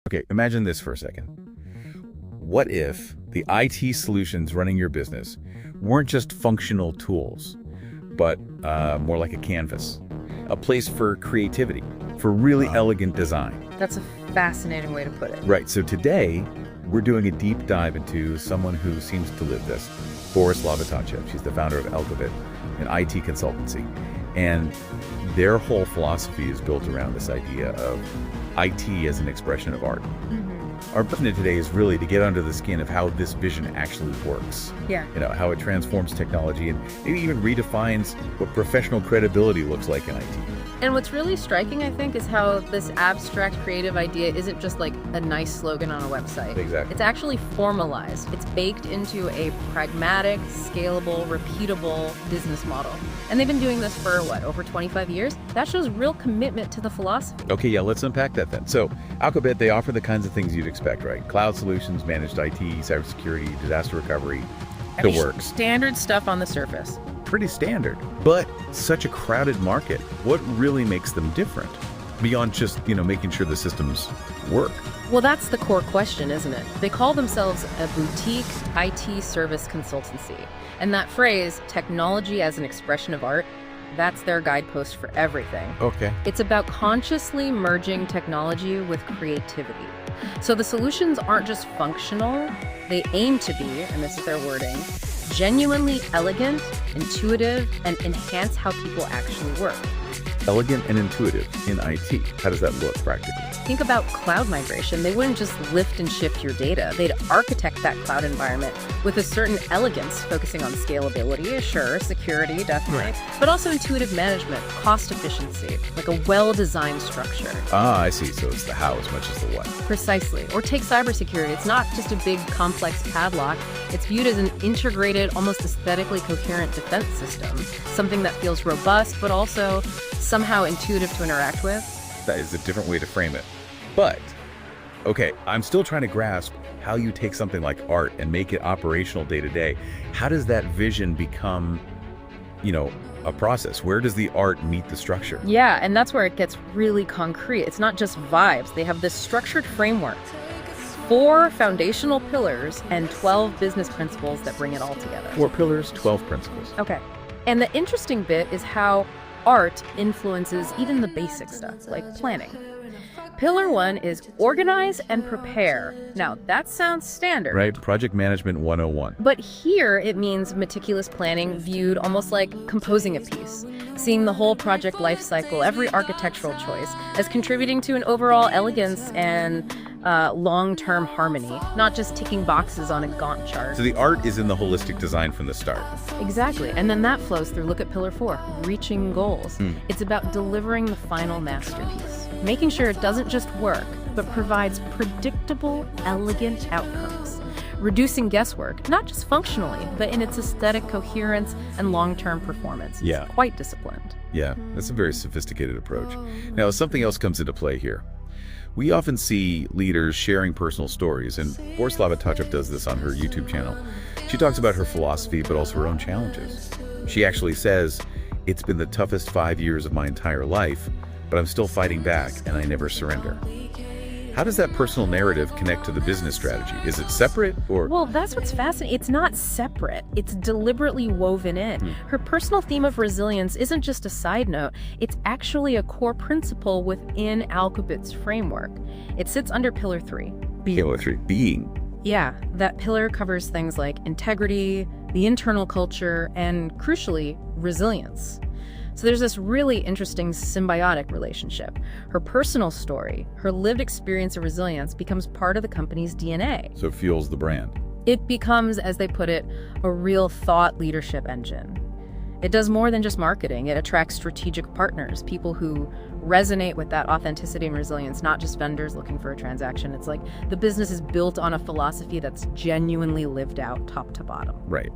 Okay, imagine this for a second. What if the IT solutions running your business weren't just functional tools, but more like a canvas, a place for creativity, for really elegant design? That's a fascinating way to put it. Right, so today we're doing a deep dive into someone who seems to live this, Borislava Tatchev. She's the founder of Alqubit, an IT consultancy. And their whole philosophy is built around this idea of IT as an expression of art. Our mission today is really to get under the skin of how this vision actually works. Yeah. How it transforms technology and maybe even redefines what professional credibility looks like in IT. And what's really striking, I think, is how this abstract creative idea isn't just like a nice slogan on a website. Exactly. It's actually formalized. It's baked into a pragmatic, scalable, repeatable business model. And they've been doing this for, what, over 25 years? That shows real commitment to the philosophy. Okay, yeah, let's unpack that then. So, Alqubit, they offer the kinds of things you'd expect, right? Cloud solutions, managed IT, cybersecurity, disaster recovery, the works. Standard stuff on the surface. Pretty standard, but such a crowded market. What really makes them different beyond just, making sure the systems work? Well, that's the core question, isn't it? They call themselves a boutique IT service consultancy. And that phrase, technology as an expression of art, that's their guidepost for everything. Okay. It's about consciously merging technology with creativity. So the solutions aren't just functional, they aim to be, and this is their wording, genuinely elegant, intuitive, and enhance how people actually work. Elegant and intuitive in IT. How does that look practically? Think about cloud migration. They wouldn't just lift and shift your data. They'd architect that cloud environment with a certain elegance, focusing on scalability, sure, security, definitely, but also intuitive management, cost efficiency, like a well-designed structure. Ah, I see. So it's the how as much as the what. Precisely. Or take cybersecurity. It's not just a big, complex padlock. It's viewed as an integrated, almost aesthetically coherent defense system, something that feels robust, but also somehow intuitive to interact with. That is a different way to frame it. But, okay, I'm still trying to grasp how you take something like art and make it operational day to day. How does that vision become, a process? Where does the art meet the structure? Yeah, and that's where it gets really concrete. It's not just vibes. They have this structured framework, 4 foundational pillars and 12 business principles that bring it all together. 4 pillars, 12 principles. Okay. And the interesting bit is how art influences even the basic stuff, like planning. Pillar 1 is organize and prepare. Now, that sounds standard. Right, project management 101. But here it means meticulous planning viewed almost like composing a piece, seeing the whole project life cycle, every architectural choice, as contributing to an overall elegance and long-term harmony, not just ticking boxes on a Gantt chart. So the art is in the holistic design from the start. Exactly. And then that flows through, look at Pillar 4, reaching goals. It's about delivering the final masterpiece, making sure it doesn't just work, but provides predictable, elegant outcomes. Reducing guesswork, not just functionally, but in its aesthetic coherence and long-term performance. Yeah. It's quite disciplined. Yeah, that's a very sophisticated approach. Now, something else comes into play here. We often see leaders sharing personal stories, and Borislava Tatchev does this on her YouTube channel. She talks about her philosophy, but also her own challenges. She actually says, "It's been the toughest 5 years of my entire life, but I'm still fighting back, and I never surrender." How does that personal narrative connect to the business strategy? Is it separate or? Well, that's what's fascinating. It's not separate. It's deliberately woven in. Her personal theme of resilience isn't just a side note. It's actually a core principle within Alqubit's framework. It sits under Pillar 3. Pillar 3, being. Yeah, that pillar covers things like integrity, the internal culture, and crucially, resilience. So there's this really interesting symbiotic relationship. Her personal story, her lived experience of resilience becomes part of the company's DNA. So it fuels the brand. It becomes, as they put it, a real thought leadership engine. It does more than just marketing. It attracts strategic partners, people who resonate with that authenticity and resilience, not just vendors looking for a transaction. It's like the business is built on a philosophy that's genuinely lived out top to bottom. Right.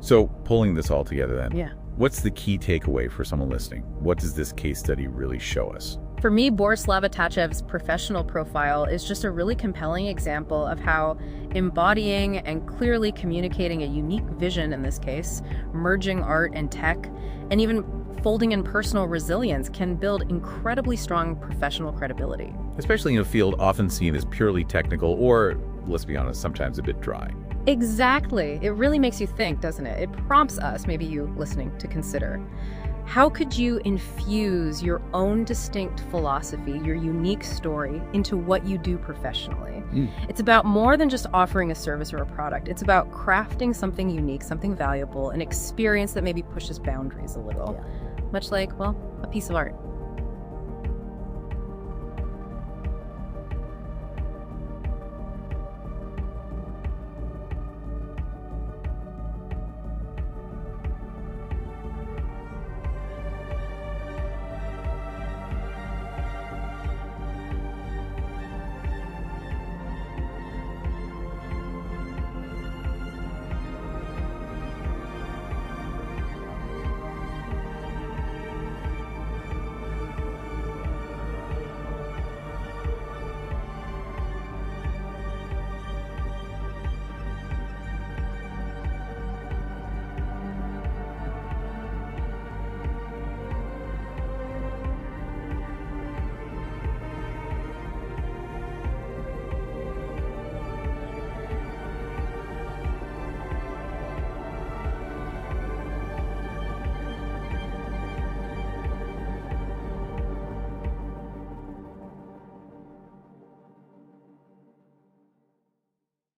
So pulling this all together then. Yeah. What's the key takeaway for someone listening? What does this case study really show us? For me, Borislava Tatchev's professional profile is just a really compelling example of how embodying and clearly communicating a unique vision in this case, merging art and tech, and even folding in personal resilience can build incredibly strong professional credibility. Especially in a field often seen as purely technical or, let's be honest, sometimes a bit dry. Exactly. It really makes you think, doesn't it? It prompts us, maybe you listening, to consider. How could you infuse your own distinct philosophy, your unique story, into what you do professionally? It's about more than just offering a service or a product. It's about crafting something unique, something valuable, an experience that maybe pushes boundaries a little. Much like, well, a piece of art.